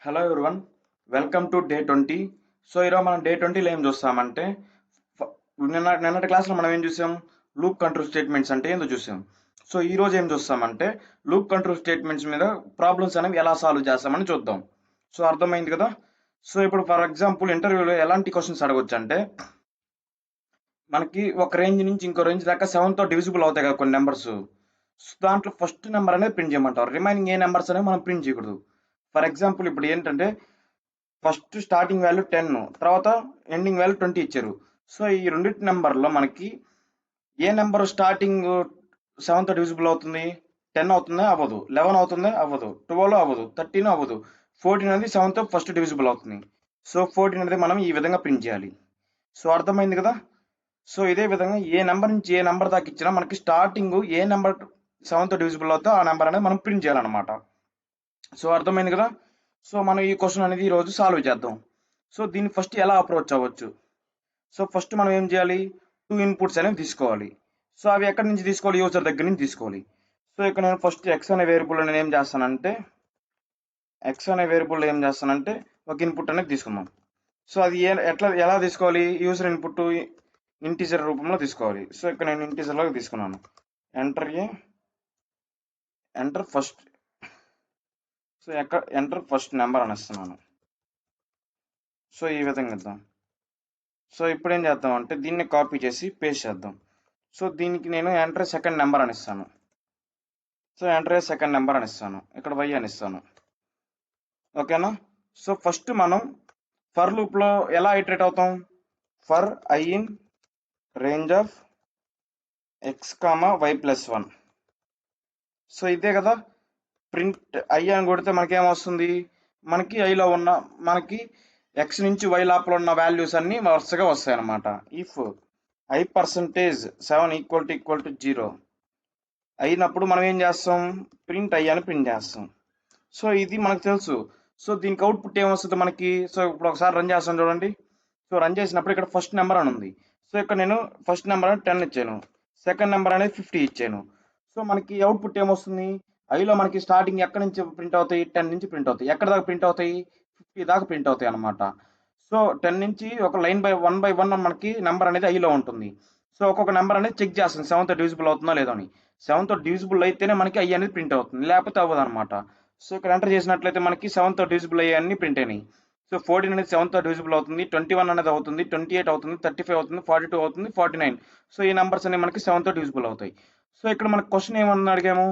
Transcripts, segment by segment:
Hello everyone, welcome to day 20. So ఈరోజు మనం day 20లో ఏం చూస్తామంటే ఫ- నిన్నటి క్లాస్లో మనం ఏం చూసాం? లూప్ కంట్రోల్ స్టేట్మెంట్స్ అంటే ఏందో చూసాం. సో ఈ రోజు ఏం చూస్తామంటే లూప్ కంట్రోల్ స్టేట్మెంట్స్ మీద ప్రాబ్లమ్స్ అనేవి ఎలా సాల్వ్ చేస్తామని చూద్దాం. సో అర్థమైంది కదా. సో ఇప్పుడు ఫర్ ఎగ్జాంపుల్ ఇంటర్వ్యూలో ఎలాంటి క్వశ్చన్స్ అడగొచ్చు అంటే, మనకి ఒక రేంజ్ నుంచి ఇంకో రేంజ్ దాకా 7తో డివిజిబుల్ అవుతాయి కదా కొన్ని నెంబర్స్. దాంట్లో ఫస్ట్ నెంబర్ అనేది ప్రింట్ చేయమంటారు, రిమైనింగ్ ఏ నెంబర్స్ అనేవి మనం ప్రింట్ చేయకూడదు. ఫర్ ఎగ్జాంపుల్ ఇప్పుడు ఏంటంటే ఫస్ట్ స్టార్టింగ్ వాల్యూ 10, తర్వాత ఎండింగ్ వాల్యూ 20 ఇచ్చారు. సో ఈ రెండింటి నెంబర్లో మనకి ఏ నెంబర్ స్టార్టింగ్ 7తో డివిజిబుల్ అవుతుంది? 10 అవుతుందా? అవ్వదు. 11 అవుతుందా? అవ్వదు. 12 అవ్వదు. 13 అవ్వదు. 14 అనేది 7తో ఫస్ట్ డివిజిబుల్ అవుతుంది. సో 14 అనేది మనం ఈ విధంగా ప్రింట్ చేయాలి. సో అర్థమైంది కదా. సో ఇదే విధంగా ఏ నెంబర్ నుంచి ఏ నెంబర్ దాకా ఇచ్చినా మనకి స్టార్టింగ్ ఏ నెంబర్ 7తో డివిజిబుల్ అవుతుందో ఆ నెంబర్ అనేది మనం ప్రింట్ చేయాలన్నమాట. సో అర్థమైంది కదా. సో మనం ఈ క్వశ్చన్ అనేది ఈరోజు సాల్వ్ చేద్దాం. సో దీన్ని ఫస్ట్ ఎలా అప్రోచ్ అవ్వచ్చు? సో ఫస్ట్ మనం ఏం చేయాలి? 2 ఇన్పుట్స్ అనేవి తీసుకోవాలి. సో అవి ఎక్కడి నుంచి తీసుకోవాలి? యూజర్ దగ్గర నుంచి తీసుకోవాలి. సో ఇక్కడ నేను ఫస్ట్ ఎక్స్ అనే వేరియబుల్ నేను ఏం చేస్తానంటే ఒక ఇన్పుట్ అనేది తీసుకుందాం. సో అది ఎలా తీసుకోవాలి? యూజర్ ఇన్పుట్ ఇంటీజర్ రూపంలో తీసుకోవాలి. సో ఇక్కడ నేను ఇంటీజర్ లాగా తీసుకున్నాను. Enter first. So enter first number అనేస్తున్నాను. సో ఈ విధంగా ఇద్దాం. సో ఇప్పుడు ఏం చేద్దాం అంటే దీన్ని కాపీ చేసి పేస్ట్ చేద్దాం. సో దీనికి నేను ఎంటర్ సెకండ్ నెంబర్ అని ఇస్తాను. సో ఎంటర్ సెకండ్ నెంబర్ అని ఇస్తాను. ఇక్కడ వై అని ఇస్తాను. ఓకేనా. సో ఫస్ట్ మనం ఫర్ లూప్లో ఎలా ఇటరేట్ అవుతాం? For i in range of x comma y plus 1. So ఇదే కదా. ప్రింట్ ఐ అని కొడితే మనకేమొస్తుంది? మనకి ఐలో ఉన్న మనకి ఎక్స్ నుంచి వై లోపల ఉన్న వాల్యూస్ అన్నీ వరుసగా వస్తాయి అన్నమాట. If I percentage 7 equal to 0 అయినప్పుడు మనం ఏం చేస్తాం? ప్రింట్ ఐ అని ప్రింట్ చేస్తాం. సో ఇది మనకు తెలుసు. సో దీనికి అవుట్పుట్ ఏమొస్తుంది మనకి? సో ఇప్పుడు ఒకసారి రన్ చేస్తాను చూడండి. సో రన్ చేసినప్పుడు ఇక్కడ ఫస్ట్ నెంబర్ అని ఉంది. సో ఇక్కడ నేను ఫస్ట్ నెంబర్ అనేది 10 ఇచ్చాను, సెకండ్ నెంబర్ అనేది 50 ఇచ్చాను. సో మనకి అవుట్పుట్ ఏమొస్తుంది? ఐలో మనకి స్టార్టింగ్ ఎక్కడి నుంచి ప్రింట్ అవుతాయి? 10 నుంచి ప్రింట్ అవుతాయి. ఎక్కడ దాకా ప్రింట్ అవుతాయి? 50 దాకా ప్రింట్ అవుతాయి అనమాట. సో 10 నుంచి ఒక లైన్ బై వన్ మనకి నెంబర్ అనేది ఐలో ఉంటుంది. సో ఒక్కొక్క నెంబర్ అనేది చెక్ చేస్తుంది 7తో డివిజిబుల్ అవుతుందో లేదో అని. 7తో డివిజిబుల్ అయితేనే మనకి ఐ అనేది ప్రింట్ అవుతుంది, లేకపోతే అవ్వదు అనమాట. సో ఇక్కడ ఎంటర్ చేసినట్లయితే మనకి 7తో డివిజిబుల్ అయ్యే అన్ని ప్రింట్ అయినాయి. సో 14 అనేది 7తో డివిజిబుల్ అవుతుంది, 21 అనేది అవుతుంది, 28 అవుతుంది, 35 అవుతుంది, 42 అవుతుంది, 49. సో ఈ నెంబర్స్ అన్ని మనకి 7తో డివిజిబుల్ అవుతాయి. సో ఇక్కడ మనకు క్వశ్చన్ ఏమన్నా అడిగాము?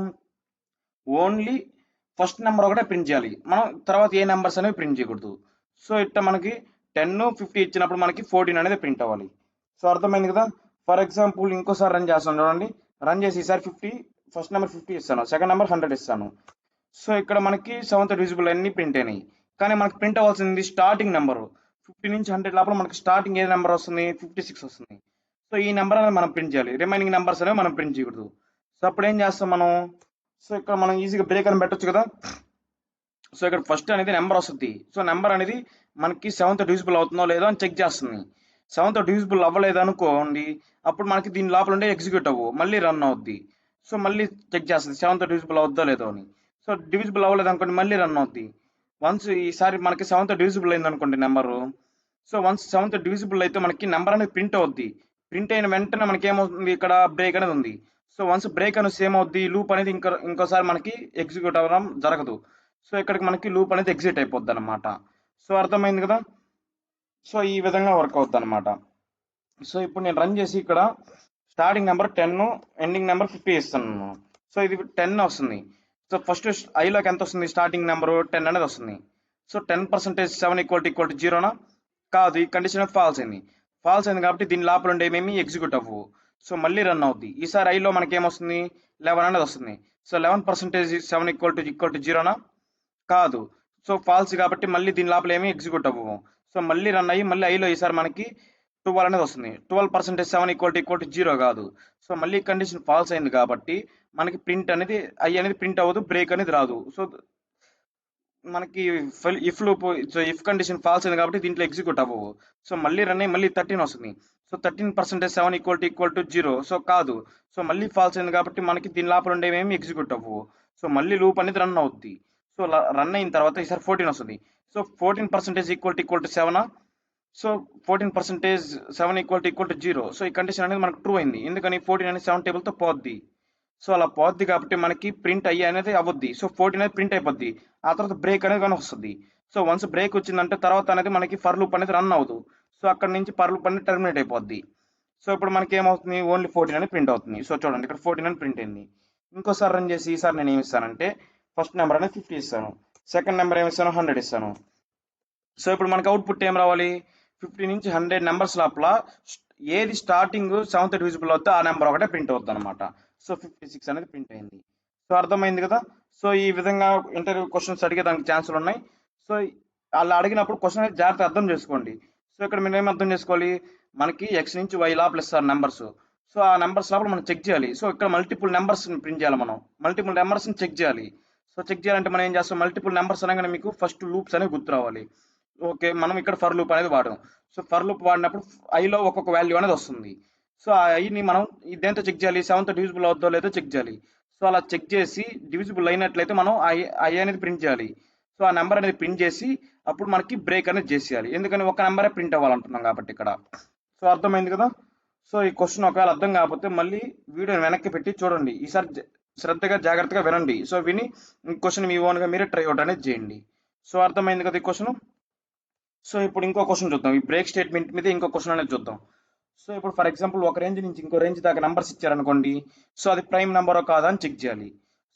ఓన్లీ ఫస్ట్ నెంబర్ ఒకటే ప్రింట్ చేయాలి, మనం తర్వాత ఏ నెంబర్స్ అనేవి ప్రింట్ చేయకూడదు. సో ఇట్లా మనకి 10, 50 ఇచ్చినప్పుడు మనకి 14 అనేది ప్రింట్ అవ్వాలి. సో అర్థమైంది కదా. ఫర్ ఎగ్జాంపుల్ ఇంకోసారి రన్ చేస్తాను చూడండి. రన్ చేసి ఈసారి ఫస్ట్ నెంబర్ 50 ఇస్తాను, సెకండ్ నెంబర్ 100 ఇస్తాను. సో ఇక్కడ మనకి 7th డివిజిబుల్ అన్ని ప్రింట్ అయినాయి. కానీ మనకి ప్రింట్ అవ్వాల్సింది స్టార్టింగ్ నెంబరు. 50 నుంచి 100 లోపల మనకి స్టార్టింగ్ ఏ నెంబర్ వస్తుంది? 56 వస్తుంది. సో ఈ నెంబర్ అనేది మనం ప్రింట్ చేయాలి, రిమైనింగ్ నెంబర్స్ అనేవి మనం ప్రింట్ చేయకూడదు. సో అప్పుడు ఏం చేస్తాం మనం? సో ఇక్కడ మనం ఈజీగా బ్రేక్ అని పెట్టొచ్చు కదా. సో ఇక్కడ ఫస్ట్ అనేది నెంబర్ వస్తుంది. సో నెంబర్ అనేది మనకి 7th డివిజిబుల్ అవుతుందో లేదో అని చెక్ చేస్తుంది. 7th డివిజిబుల్ అవ్వలేదు అనుకోండి, అప్పుడు మనకి దీని లోపల ఉండే ఎగ్జిక్యూట్ అవ్వు, మళ్ళీ రన్ అవుద్ది. సో మళ్ళీ చెక్ చేస్తుంది 7th డివిజిబుల్ అవుద్దో లేదో అని. సో డివిజిబుల్ అవ్వలేదు అనుకోండి, మళ్ళీ రన్ అవుద్ది. వన్స్ ఈసారి మనకి 7th డివిజిబుల్ అయింది అనుకోండి number. So once 7th divisible అయితే మనకి నెంబర్ అనేది ప్రింట్ అవుద్ది. ప్రింట్ అయిన వెంటనే మనకి ఏమవుతుంది? ఇక్కడ బ్రేక్ అనేది ఉంది. సో వన్స్ బ్రేక్ అనేది సేమ్ అవుద్ది, లూప్ అనేది ఇంకోసారి మనకి ఎగ్జిక్యూట్ అవ్వడం జరగదు. సో ఇక్కడికి మనకి లూప్ అనేది ఎగ్జిట్ అయిపోద్ది అనమాట. సో అర్థమైంది కదా. సో ఈ విధంగా వర్క్ అవుద్ది అనమాట. సో ఇప్పుడు నేను రన్ చేసి ఇక్కడ స్టార్టింగ్ నెంబర్ 10, ఎండింగ్ నెంబర్ 50 ఇస్తున్నాను. సో ఇది 10 వస్తుంది. సో ఫస్ట్ ఐలోకి ఎంత వస్తుంది? స్టార్టింగ్ నెంబర్ 10 అనేది వస్తుంది. సో 10% 7 ఈక్వల్ టు 0నా? కాదు, ఈ కండిషన్ ఫాల్స్ అయింది. ఫాల్స్ అయింది కాబట్టి దీని లోపల ఉండే ఏమేమి ఎగ్జిక్యూట్ అవ్వవు. సో మళ్ళీ రన్ అవుద్ది. ఈసారి ఐలో మనకి ఏమొస్తుంది? 11 అనేది వస్తుంది. సో 11% 7 ఈక్వల్ టు 0నా? కాదు. సో ఫాల్స్ కాబట్టి మళ్ళీ దీని లోపల ఏమి ఎగ్జిక్యూట్ అవ్వవు. సో మళ్ళీ రన్ అయ్యి మళ్ళీ ఐలో ఈసారి మనకి 12 అనేది వస్తుంది. 12% 7 ఈక్వల్ టు 0 కాదు. సో మళ్ళీ కండిషన్ ఫాల్స్ అయింది కాబట్టి మనకి ప్రింట్ అనేది ఐ అనేది ప్రింట్ అవ్వదు, బ్రేక్ అనేది రాదు. సో మనకి if loop, so if condition false అయింది కాబట్టి దీంట్లో ఎగ్జిక్యూట్ అవ్వవు. సో మళ్ళీ రన్ అయ్యి మళ్ళీ 13 వస్తుంది. So 13% 7 equal to 0. సో కాదు. సో మళ్ళీ ఫాల్స్ అయింది కాబట్టి మనకి దీని లోపల ఉండేవేమి ఎగ్జిక్యూట్ అవ్వవు. సో మళ్ళీ లూప్ అనేది రన్ అవుద్ది. సో రన్ అయిన తర్వాత ఈసారి 14 వస్తుంది. So 14% equal to 7. So 14% 7 equal to 0. So ఈ కండిషన్ అనేది మనకు ట్రూ అయింది. ఎందుకని 14 అనేది 7 టేబుల్తో పోద్ది. సో అలా పోద్ది కాబట్టి మనకి ప్రింట్ అయ్యి అనేది అవ్వద్ది. సో 14 అనేది ప్రింట్ అయిపోద్ది. ఆ తర్వాత బ్రేక్ అనేది కానీ వస్తుంది. సో వన్స్ బ్రేక్ వచ్చిందంటే తర్వాత అనేది మనకి ఫర్ లూప్ అనేది రన్ అవ్వదు. సో అక్కడ నుంచి ఫర్ లూప్ అనేది టర్మినేట్ అయిపోద్ది. సో ఇప్పుడు మనకి ఏమవుతుంది, ఓన్లీ 14 అనేది ప్రింట్ అవుతుంది. సో చూడండి ఇక్కడ 14 అని ప్రింట్ అయింది. ఇంకోసారి రన్ చేసి ఈసారి నేను ఏమి ఇస్తానంటే ఫస్ట్ నెంబర్ అనేది 50 ఇస్తాను, సెకండ్ నెంబర్ ఏమి ఇస్తాను 100 ఇస్తాను. సో ఇప్పుడు మనకి అవుట్పుట్ ఏం రావాలి, 50 నుంచి 100 నెంబర్స్ లోపల ఏది స్టార్టింగ్ 7th డివిజిబుల్ అవుతుందో ఆ నెంబర్ ఒకటే ప్రింట్ అవుతుంది అనమాట. సో 56 అనేది ప్రింట్ అయింది. సో అర్థమైంది కదా. సో ఈ విధంగా ఇంటర్వ్యూ క్వశ్చన్స్ అడిగే దానికి ఛాన్సులు ఉన్నాయి. సో అలా అడిగినప్పుడు క్వశ్చన్ అనేది జాగ్రత్త అర్థం చేసుకోండి. సో ఇక్కడ మీరు ఏం అర్థం చేసుకోవాలి, మనకి ఎక్స్ నుంచి వై లోపల ఇస్తారు నెంబర్స్. సో ఆ నెంబర్స్ లోపల మనం చెక్ చేయాలి. సో ఇక్కడ మల్టిపుల్ నెంబర్స్ ప్రింట్ చేయాలి, మనం మల్టిపుల్ నెంబర్స్ని చెక్ చేయాలి. సో చెక్ చేయాలంటే మనం ఏం చేస్తాం, మల్టిపుల్ నెంబర్స్ అనగానే మీకు ఫస్ట్ లూప్స్ అనేవి గుర్తు రావాలి. ఓకే, మనం ఇక్కడ ఫర్ లూప్ అనేది వాడాం. సో ఫర్ లూప్ వాడినప్పుడు ఐలో ఒక్కొక్క వాల్యూ అనేది వస్తుంది. సో ఆ ఐని మనం దేంతో చెక్ చేయాలి, 7th డివిజిబుల్ అవుతుందో లేదో చెక్ చేయాలి. సో అలా చెక్ చేసి డివిజిబుల్ అయినట్లయితే మనం ఐ అనేది ప్రింట్ చేయాలి. సో ఆ నెంబర్ అనేది ప్రింట్ చేసి అప్పుడు మనకి బ్రేక్ అనేది చేసేయాలి. ఎందుకని ఒక నెంబరే ప్రింట్ అవ్వాలంటున్నాం కాబట్టి ఇక్కడ. సో అర్థమైంది కదా. సో ఈ క్వశ్చన్ ఒకవేళ అర్థం కాకపోతే మళ్ళీ వీడియోని వెనక్కి పెట్టి చూడండి, ఈసారి శ్రద్ధగా జాగ్రత్తగా వినండి. సో విని క్వశ్చన్ మీ ఓన్గా మీరే ట్రై అవుట్ అనేది చేయండి. సో అర్థమైంది కదా ఈ క్వశ్చన్. సో ఇప్పుడు ఇంకో క్వశ్చన్ చూద్దాం, ఈ బ్రేక్ స్టేట్మెంట్ మీద ఇంకో క్వశ్చన్ అనేది చూద్దాం. సో ఇప్పుడు ఫర్ ఎగ్జాంపుల్ ఒక రేంజ్ నుంచి ఇంకో రేంజ్ దాకా నెంబర్స్ ఇచ్చారనుకోండి. సో అది ప్రైమ్ నెంబరో కాదా అని చెక్ చేయాలి.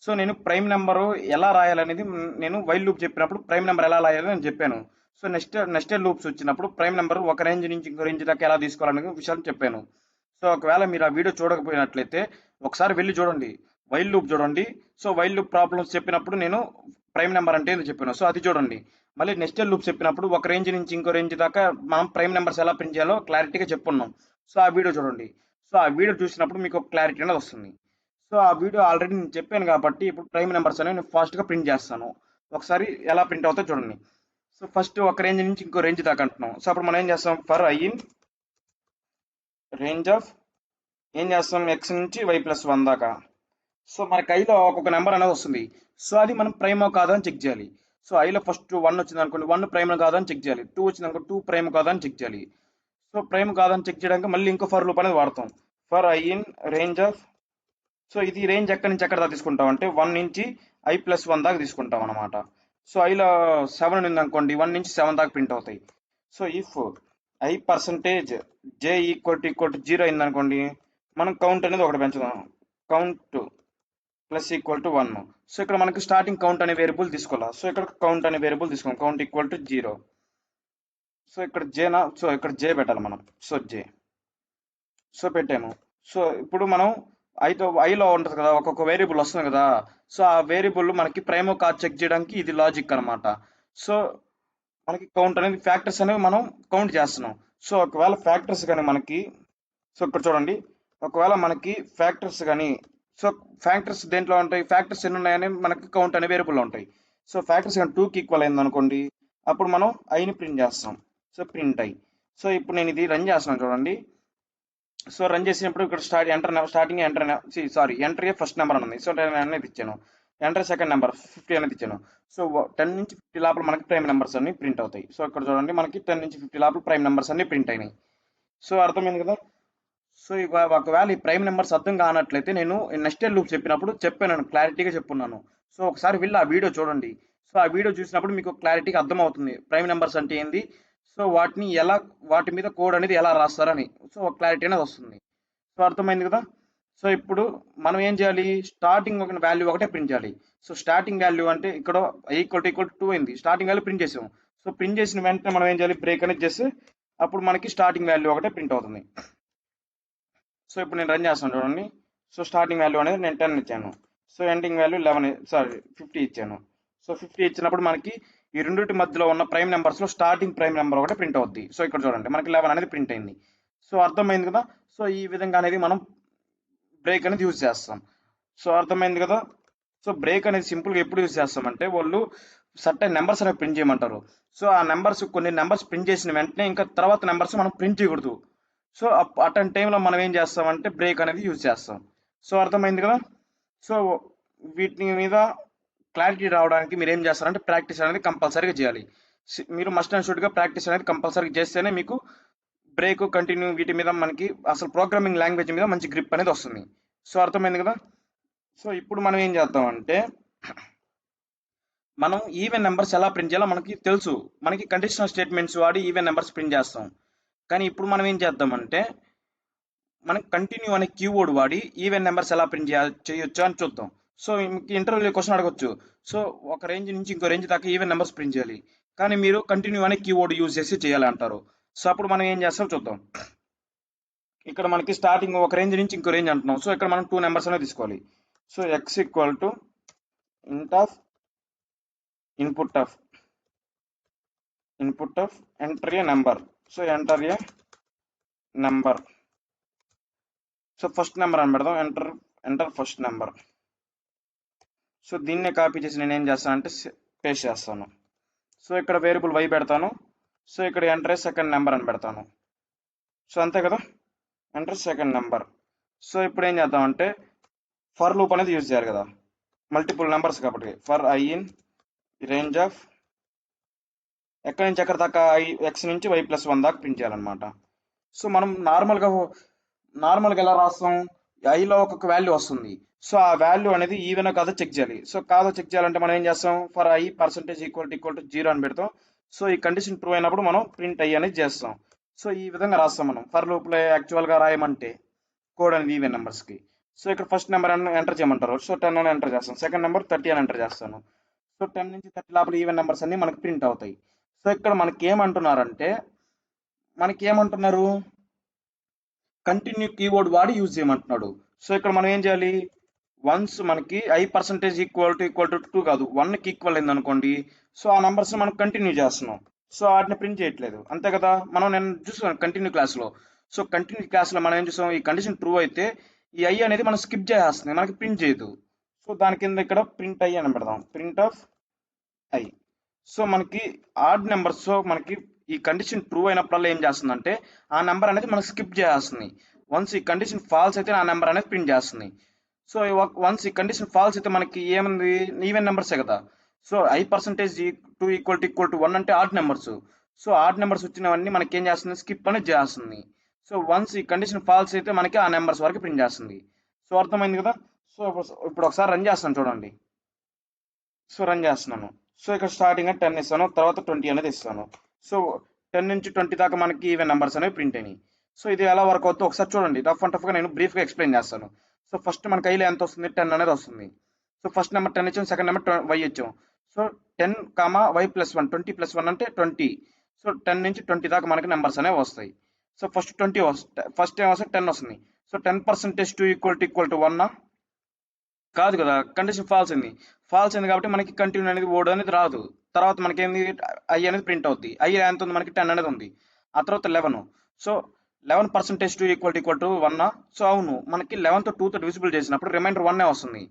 సో నేను ప్రైమ్ నెంబరు ఎలా రాయాలనేది నేను వైల్ లూప్ చెప్పినప్పుడు ప్రైమ్ నెంబర్ ఎలా రాయాలని నేను చెప్పాను. సో నెక్స్ట్ లూప్స్ వచ్చినప్పుడు ప్రైమ్ నెంబర్ ఒక రేంజ్ నుంచి ఇంకో రేంజ్ దాకా ఎలా తీసుకోవాలనే విషయాన్ని చెప్పాను. సో ఒకవేళ మీరు ఆ వీడియో చూడకపోయినట్లయితే ఒకసారి వెళ్ళి చూడండి, వైల్ లూప్ చూడండి. సో వైల్ లూప్ ప్రాబ్లమ్స్ చెప్పినప్పుడు నేను ప్రైమ్ నెంబర్ అంటే ఏందో చెప్పాను. సో అది చూడండి. మళ్ళీ నెక్స్ట్ లూప్ చెప్పినప్పుడు ఒక రేంజ్ నుంచి ఇంకో రేంజ్ దాకా మనం ప్రైమ్ నెంబర్స్ ఎలా ప్రింట్ చేయాలో క్లారిటీగా చెప్పున్నాం. సో ఆ వీడియో చూడండి. సో ఆ వీడియో చూసినప్పుడు మీకు ఒక క్లారిటీ అనేది వస్తుంది. సో ఆ వీడియో ఆల్రెడీ నేను చెప్పాను కాబట్టి ఇప్పుడు ప్రైమ్ నెంబర్స్ అనేవి నేను ఫాస్ట్గా ప్రింట్ చేస్తాను. ఒకసారి ఎలా ప్రింట్ అవుతాయో చూడండి. సో ఫస్ట్ ఒక రేంజ్ నుంచి ఇంకో రేంజ్ దాకా అంటున్నాం. సో అప్పుడు మనం ఏం చేస్తాం, for i in range of ఏం చేస్తాం ఎక్స్ నుంచి y+1 దాకా. సో మనకి ఐలో ఒక్కొక్క నెంబర్ అనేది వస్తుంది. సో అది మనం ప్రైమో కాదా అని చెక్ చేయాలి. సో ఐలో ఫస్ట్ 1 వచ్చింది అనుకోండి, 1 ప్రైమ్ కాదా అని చెక్ చేయాలి. 2 వచ్చింది అనుకో 2 ప్రైమ్ కాదా అని చెక్ చేయాలి. సో ప్రైమ్ కాదని చెక్ చేయడానికి మళ్ళీ ఇంకో ఫర్ లూప్ అనేది వాడతాం, for i in range of. So ఇది రేంజ్ ఎక్కడి నుంచి ఎక్కడ దాకా తీసుకుంటాం అంటే 1 నుంచి i+1 దాకా తీసుకుంటాం అనమాట. సో ఐలో 7 ఉంది అనుకోండి, 1 నుంచి 7 దాకా ప్రింట్ అవుతాయి. So if i%j equal to 0 అయింది అనుకోండి, మనం కౌంట్ అనేది ఒకటి పెంచుదాం, కౌంట్ +=1. సో ఇక్కడ మనకి స్టార్టింగ్ కౌంట్ అనే వేరియబుల్ తీసుకోవాలి. సో ఇక్కడ కౌంట్ అనే వేరియబుల్ తీసుకోండి, కౌంట్ ఈక్వల్ టు 0. సో ఇక్కడ జేనా, సో ఇక్కడ జే పెట్టాలి మనం. సో జే సో పెట్టాము. సో ఇప్పుడు మనం ఐలో ఉంటుంది కదా, ఒక్కొక్క వేరియబుల్ వస్తుంది కదా. సో ఆ వేరియబుల్ మనకి ప్రైమో కాదు చెక్ చేయడానికి ఇది లాజిక్ అనమాట. సో మనకి కౌంట్ అనేది ఫ్యాక్టర్స్ అనేవి మనం కౌంట్ చేస్తున్నాం. సో ఒకవేళ ఫ్యాక్టర్స్ కానీ మనకి, సో ఇక్కడ చూడండి, ఒకవేళ మనకి ఫ్యాక్టర్స్ కానీ, సో ఫ్యాక్టర్స్ దేంట్లో ఉంటాయి, ఫ్యాక్టర్స్ ఎన్ని ఉన్నాయని మనకి కౌంట్ అనే వేరియబుల్ ఉంటాయి. సో ఫ్యాక్టర్స్ కానీ 2కి ఈక్వల్ అయింది అనుకోండి, అప్పుడు మనం ఐని ప్రింట్ చేస్తాం. So print I. సో ఇప్పుడు నేను ఇది రన్ చేస్తున్నాను చూడండి. సో రన్ చేసినప్పుడు ఇక్కడ స్టార్టింగ్ ఎంటర్ ఫస్ట్ నెంబర్ అని ఉంది. సో 10 అనేది ఇచ్చాను, ఎంటర్ సెకండ్ నెంబర్ 50 అనేది ఇచ్చాను. సో 10 నుంచి 50 లోపల మనకి ప్రైమ్ నెంబర్స్ అన్ని ప్రింట్ అవుతాయి. సో ఇక్కడ చూడండి మనకి 10 నుంచి 50 లోపల ప్రైమ్ నెంబర్స్ అన్ని ప్రింట్ అయినాయి. సో అర్థమైంది కదా. సో ఒకవేళ ఈ ప్రైమ్ నెంబర్స్ అర్థం కానట్లయితే నేను నెక్స్ట్ లూప్ చెప్పినప్పుడు చెప్పాను, క్లారిటీగా చెప్పున్నాను. సో ఒకసారి వెళ్ళి ఆ వీడియో చూడండి. సో ఆ వీడియో చూసినప్పుడు మీకు క్లారిటీగా అర్థమవుతుంది ప్రైమ్ నెంబర్స్ అంటే ఏంది, సో వాటి మీద కోడ్ అనేది ఎలా రాస్తారని. సో క్లారిటీ అనేది వస్తుంది. సో అర్థమైంది కదా. సో ఇప్పుడు మనం ఏం చేయాలి, స్టార్టింగ్ ఒక వాల్యూ ఒకటే ప్రింట్ చేయాలి. సో స్టార్టింగ్ వాల్యూ అంటే ఇక్కడ ఈక్వల్ టు 2 అయింది, స్టార్టింగ్ వాల్యూ ప్రింట్ చేసాము. సో ప్రింట్ చేసిన వెంటనే మనం ఏం చేయాలి, బ్రేక్ అనేది చేస్తే అప్పుడు మనకి స్టార్టింగ్ వాల్యూ ఒకటే ప్రింట్ అవుతుంది. సో ఇప్పుడు నేను రన్ చేస్తాను చూడండి. సో స్టార్టింగ్ వాల్యూ అనేది నేను 10 ఇచ్చాను. సో ఎండింగ్ వాల్యూ 50 ఇచ్చాను. సో 50 ఇచ్చినప్పుడు మనకి ఈ రెండింటి మధ్యలో ఉన్న ప్రైమ్ నెంబర్స్లో స్టార్టింగ్ ప్రైమ్ నెంబర్ ఒకటే ప్రింట్ అవుద్ది. సో ఇక్కడ చూడండి మనకి 11 అనేది ప్రింట్ అయింది. సో అర్థమైంది కదా. సో ఈ విధంగా అనేది మనం బ్రేక్ అనేది యూజ్ చేస్తాం. సో అర్థమైంది కదా. సో బ్రేక్ అనేది సింపుల్గా ఎప్పుడు యూజ్ చేస్తామంటే వాళ్ళు సర్టెన్ నెంబర్స్ అనేవి ప్రింట్ చేయమంటారు. సో ఆ నెంబర్స్ కొన్ని నెంబర్స్ ప్రింట్ చేసిన వెంటనే ఇంకా తర్వాత నెంబర్స్ మనం ప్రింట్ చేయకూడదు. సో అటువంటి టైంలో మనం ఏం చేస్తామంటే బ్రేక్ అనేది యూజ్ చేస్తాం. సో అర్థమైంది కదా. సో వీటి మీద క్లారిటీ రావడానికి మీరు ఏం చేస్తారంటే ప్రాక్టీస్ అనేది కంపల్సరీగా చేయాలి. మీరు మస్ట్ అండ్ షుడ్గా ప్రాక్టీస్ అనేది కంపల్సరీగా చేస్తేనే మీకు బ్రేక్ కంటిన్యూ వీటి మీద మనకి అసలు ప్రోగ్రామింగ్ లాంగ్వేజ్ మీద మంచి గ్రిప్ అనేది వస్తుంది. సో అర్థమైంది కదా. సో ఇప్పుడు మనం ఏం చేద్దామంటే మనం ఈవెన్ నెంబర్స్ ఎలా ప్రింట్ చేయాలో మనకి తెలుసు. మనకి కండిషనల్ స్టేట్మెంట్స్ వాడి ఈవెన్ నెంబర్స్ ప్రింట్ చేస్తాం. కానీ ఇప్పుడు మనం ఏం చేద్దామంటే మనం కంటిన్యూ అనే కీవర్డ్ వాడి ఈవెన్ నెంబర్స్ ఎలా ప్రింట్ చేయొచ్చు అని చూద్దాం. సో ఇంటర్వ్యూలో క్వశ్చన్ అడగొచ్చు. సో ఒక రేంజ్ నుంచి ఇంకో రేంజ్ దాకా ఈవెన్ నెంబర్స్ ప్రింట్ చేయాలి, కానీ మీరు కంటిన్యూ అనే కీవర్డ్ యూజ్ చేసి చేయాలి అంటారు. సో అప్పుడు మనం ఏం చేస్తాం చూద్దాం. ఇక్కడ మనకి స్టార్టింగ్ ఒక రేంజ్ నుంచి ఇంకో రేంజ్ అంటున్నాం. సో ఇక్కడ మనం 2 నెంబర్స్ అనేది తీసుకోవాలి. సో ఎక్స్ ఈక్వల్ టు ఇంట్ of input of enter a number. So enter a number. So first number అని పెడదాం. Enter first number. సో దీన్నే కాపీ చేసి నేను ఏం చేస్తానంటే పేస్ట్ చేస్తాను. సో ఇక్కడ వేరియబుల్ వై పెడతాను. సో ఇక్కడ ఎంటర్ ఏ సెకండ్ నెంబర్ అని పెడతాను. సో అంతే కదా, ఎంటర్ సెకండ్ నెంబర్. సో ఇప్పుడు ఏం చేద్దామంటే ఫర్ లూప్ అనేది యూజ్ చేయాలి కదా, మల్టిపుల్ నెంబర్స్ కాబట్టి. For i in range of ఎక్కడి నుంచి ఎక్కడ దాకా ఎక్స్ నుంచి వై ప్లస్ 1 దాకా ప్రింట్ చేయాలన్నమాట. సో మనం నార్మల్గా ఎలా రాస్తాం, ఐలో ఒక్కొక్క వాల్యూ వస్తుంది. సో ఆ వాల్యూ అనేది ఈవెన్ కాదో చెక్ చేయాలి. సో కాదో చెక్ చేయాలంటే మనం ఏం చేస్తాం, for I percentage equal to 0 అని పెడతాం. సో ఈ కండిషన్ ట్రూ అయినప్పుడు మనం ప్రింట్ ఐ అనేది చేస్తాం. సో ఈ విధంగా రాస్తాం మనం ఫర్ లూప్లో యాక్చువల్గా రాయమంటే కోడ్ అనేది ఈవెన్ నెంబర్స్కి. సో ఇక్కడ ఫస్ట్ నెంబర్ ఎంటర్ చేయమంటారు. సో 10 అని ఎంటర్ చేస్తాను. సెకండ్ నెంబర్ 30 అని ఎంటర్ చేస్తాను. సో 10 నుంచి 30 లోపల ఈవెన్ నెంబర్స్ అన్ని మనకి ప్రింట్ అవుతాయి. సో ఇక్కడ మనకేమంటున్నారు కంటిన్యూ కీవర్డ్ వాడి యూజ్ చేయమంటున్నాడు. సో ఇక్కడ మనం ఏం చేయాలి, వన్స్ మనకి ఐ పర్సెంటేజ్ ఈక్వల్ టు 2 కాదు 1కి ఈక్వల్ అయింది అనుకోండి. సో ఆ నెంబర్స్ మనం కంటిన్యూ చేస్తున్నాం. సో వాటిని ప్రింట్ చేయట్లేదు, అంతే కదా. నేను చూసాను కంటిన్యూ క్లాస్లో. సో కంటిన్యూ క్లాస్లో మనం ఏం చూసాం, ఈ కండిషన్ ట్రూ అయితే ఈ ఐ అనేది మనం స్కిప్ చేస్తుంది, మనకి ప్రింట్ చేయదు. సో దాని కింద ఇక్కడ ప్రింట్ ఐ అని పెడదాం, ప్రింట్ ఆఫ్ ఐ. సో మనకి ఆడ్ నెంబర్స్, సో మనకి ఈ కండిషన్ ట్రూ అయినప్పుడల్లా ఏం చేస్తుందంటే ఆ నెంబర్ అనేది మనకి స్కిప్ చేస్తుంది. వన్స్ ఈ కండిషన్ ఫాల్స్ అయితే ఆ నెంబర్ అనేది ప్రింట్ చేస్తుంది. సో వన్స్ ఈ కండిషన్ ఫాల్స్ అయితే మనకి ఏముంది, ఈవెన్ నెంబర్సే కదా. So I percentage 2 equal to 1 అంటే odd numbers. So odd numbers వచ్చినవన్నీ మనకి ఏం చేస్తుంది, స్కిప్ అనేది చేస్తుంది. సో వన్స్ ఈ కండిషన్ ఫాల్స్ అయితే మనకి ఆ నెంబర్స్ వరకు ప్రింట్ చేస్తుంది. సో అర్థమైంది కదా. సో ఇప్పుడు ఒకసారి రన్ చేస్తాను చూడండి. సో రన్ చేస్తున్నాను. సో ఇక్కడ స్టార్టింగ్ 10 ఇస్తాను, తర్వాత 20 అనేది ఇస్తాను. సో 10 నుంచి 20 దాకా మనకి ఈవెన్ నెంబర్స్ అనేవి ప్రింట్ అయినాయి. సో ఇది ఎలా వర్క్ అవుతుందో ఒకసారి చూడండి. రఫ్ అండ్ టఫ్గా నేను బ్రీఫ్గా ఎక్స్ప్లెయిన్ చేస్తాను. సో ఫస్ట్ మనకి ఐలో ఎంత వస్తుంది, 10 అనేది వస్తుంది. సో ఫస్ట్ నెంబర్ 10 ఇచ్చాం, సెకండ్ నెంబర్ వై ఇచ్చాం. సో 10 వై ప్లస్ 1, 20 ప్లస్ 1 అంటే 20. సో 10 నుంచి 20 దాకా మనకి నెంబర్స్ అనేవి వస్తాయి. సో ఫస్ట్ ఏం వస్తుంది, 10 వస్తుంది. సో 10% 2 ఈక్వల్ టు 1 కాదు కదా, కండిషన్ ఫాల్స్ అయింది కాబట్టి మనకి కంటిన్యూ అనేది ఓడ్ అనేది రాదు. తర్వాత మనకి ఏంది, ఐ అనేది ప్రింట్ అవుద్ది. ఐ ఎంత ఉంది మనకి 10 అనేది ఉంది. ఆ తర్వాత 11. So 11% 2 equal to 1. సో అవును, మనకి 11తో 2తో డివిజిబుల్ చేసినప్పుడు రిమైండర్ 1 వస్తుంది.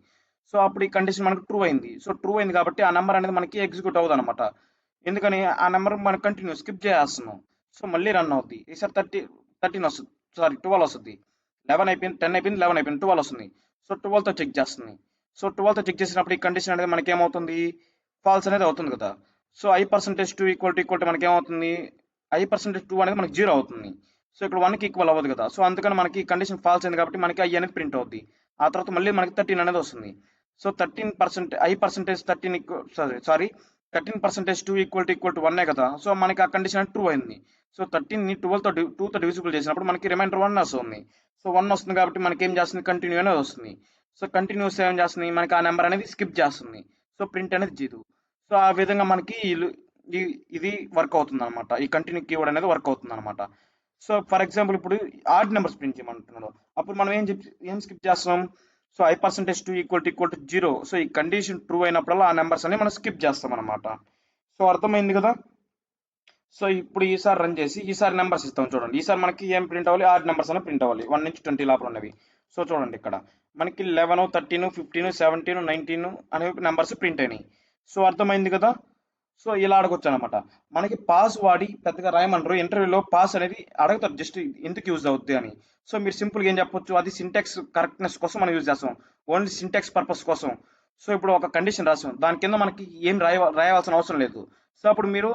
సో అప్పుడు ఈ కండిషన్ మనకి ట్రూ అయింది. సో ట్రూ అయింది కాబట్టి ఆ నెంబర్ అనేది మనకి ఎగ్జిక్యూట్ అవుతుంది అనమాట. ఎందుకని ఆ నెంబర్ మనం కంటిన్యూ స్కిప్ చేస్తున్నాం. సో మళ్ళీ రన్ అవుద్ది. ఈసారి 13 వస్తుంది, సారీ 12 వస్తుంది. 11 అయిపోయింది, 10 అయిపోయింది, 11 అయిపోయింది, 12 వస్తుంది. సో 12తో చెక్ చేస్తుంది. సో 12తో చెక్ చేసినప్పుడు ఈ కండిషన్ అనేది మనకి ఏమవుతుంది, ఫాల్స్ అనేది అవుతుంది కదా. So I percentage 2 equal to మనకి ఏమవుతుంది, ఐ పర్సెంటేజ్ 2 అనేది మనకి 0 అవుతుంది. సో ఇక్కడ 1కి ఈక్వల్ అవ్వదు కదా. సో అందుకని మనకి కండిషన్ ఫాల్స్ అయింది కాబట్టి మనకి ఐ అనేది ప్రింట్ అవుద్ది. ఆ తర్వాత మళ్ళీ మనకి 13 అనేది వస్తుంది. So 13% I percentage 13% 2 equal to 1 కదా. సో మనకి ఆ కండిషన్ ట్రూ అయింది. సో 13ని 2తో డివిజిబుల్ చేసినప్పుడు మనకి రిమైండర్ 1 వస్తుంది. సో 1 వస్తుంది కాబట్టి మనకి ఏం చేస్తుంది, కంటిన్యూ అనేది వస్తుంది. సో కంటిన్యూస్ ఏం చేస్తుంది, మనకి ఆ నెంబర్ అనేది స్కిప్ చేస్తుంది. సో ప్రింట్ అనేది జీరో. సో ఆ విధంగా మనకి ఇది వర్క్ అవుతుంది అనమాట. ఈ కంటిన్యూ కీవర్డ్ అనేది వర్క్ అవుతుంది అనమాట. సో ఫర్ ఎగ్జాంపుల్ ఇప్పుడు ఆడ్ నెంబర్స్ ప్రింట్ చేయమంటున్నాడు. అప్పుడు మనం ఏం స్కిప్ చేస్తాం, so I percentage 2 equal to 0. So ఈ కండిషన్ ట్రూ అయినప్పుడల్లా ఆ నెంబర్స్ అన్ని మనం స్కిప్ చేస్తాం అనమాట. సో అర్థమైంది కదా. సో ఇప్పుడు ఈసారి రన్ చేసి ఈసారి నెంబర్స్ ఇస్తాం చూడండి. ఈసారి మనకి ఏం ప్రింట్ అవ్వాలి, ఆడ్ నెంబర్స్ అనేవి ప్రింట్ అవ్వాలి, 1 నుంచి 20 లోపల ఉన్నవి. సో చూడండి ఇక్కడ మనకి 11, 13, 15, 17, 19 అనేవి నెంబర్స్ ప్రింట్ అయినాయి. సో అర్థమైంది కదా. సో ఇలా అడగొచ్చు అనమాట. మనకి పాస్ వాడి పెద్దగా రాయమంటారు. ఇంటర్వ్యూలో పాస్ అనేది అడుగుతారు, జస్ట్ ఎందుకు యూజ్ అవుద్ది అని. సో మీరు సింపుల్గా ఏం చెప్పొచ్చు, అది సింటాక్స్ కరెక్ట్నెస్ కోసం మనం యూజ్ చేస్తాం, ఓన్లీ సింటాక్స్ పర్పస్ కోసం. సో ఇప్పుడు ఒక కండిషన్ రాసాం, దాని కింద మనకి ఏం రాయవలసిన అవసరం లేదు. సో అప్పుడు మీరు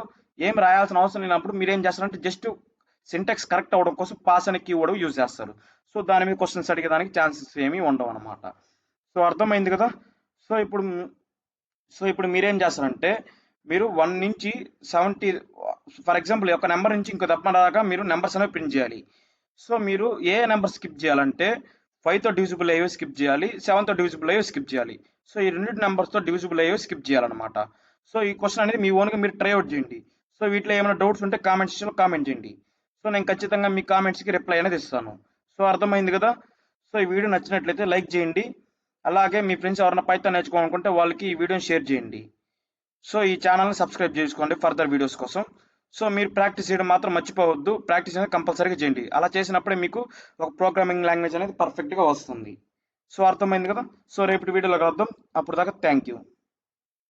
ఏం రాయాల్సిన అవసరం లేనప్పుడు మీరు ఏం చేస్తారంటే జస్ట్ సింటాక్స్ కరెక్ట్ అవ్వడం కోసం పాస్ అనే కీవర్డ్ యూజ్ చేస్తారు. సో దాని మీద క్వశ్చన్స్ అడిగేదానికి ఛాన్సెస్ ఏమీ ఉండవు అనమాట. సో అర్థమైంది కదా. సో ఇప్పుడు మీరేం చేస్తారంటే మీరు 1 నుంచి 70, ఫర్ ఎగ్జాంపుల్ ఒక నెంబర్ నుంచి ఇంకో నెంబర్ దాకా మీరు నెంబర్స్ అనేవి ప్రింట్ చేయాలి. సో మీరు ఏ నెంబర్ స్కిప్ చేయాలంటే 5తో డివిజిబుల్ అయ్యేవి స్కిప్ చేయాలి, 7తో డివిజిబుల్ అయ్యేవి స్కిప్ చేయాలి. సో ఈ రెండు నెంబర్స్తో డివిజిబుల్ అయ్యేవి స్కిప్ చేయాలన్నమాట. సో ఈ క్వశ్చన్ అనేది మీ ఓన్గా మీరు ట్రై అవుట్ చేయండి. సో వీటిలో ఏమైనా డౌట్స్ ఉంటే కామెంట్ సెక్షన్లో కామెంట్ చేయండి. సో నేను ఖచ్చితంగా మీ కామెంట్స్కి రిప్లై అనేది ఇస్తాను. సో అర్థమైంది కదా. సో ఈ వీడియో నచ్చినట్లయితే లైక్ చేయండి. అలాగే మీ ఫ్రెండ్స్ ఎవరైనా పైథాన్ నేర్చుకోవాలనుకుంటే వాళ్ళకి ఈ వీడియోని షేర్ చేయండి. సో ఈ ఛానల్ని సబ్స్క్రైబ్ చేసుకోండి ఫర్దర్ వీడియోస్ కోసం. సో మీరు ప్రాక్టీస్ చేయడం మాత్రం మర్చిపోవద్దు. ప్రాక్టీస్ అనేది కంపల్సరీగా చేయండి. అలా చేసినప్పుడే మీకు ఒక ప్రోగ్రామింగ్ లాంగ్వేజ్ అనేది పర్ఫెక్ట్గా వస్తుంది. సో అర్థమైంది కదా. సో రేపటి వీడియోలో కలుద్దాం. అప్పుడు దాకా థ్యాంక్ యూ.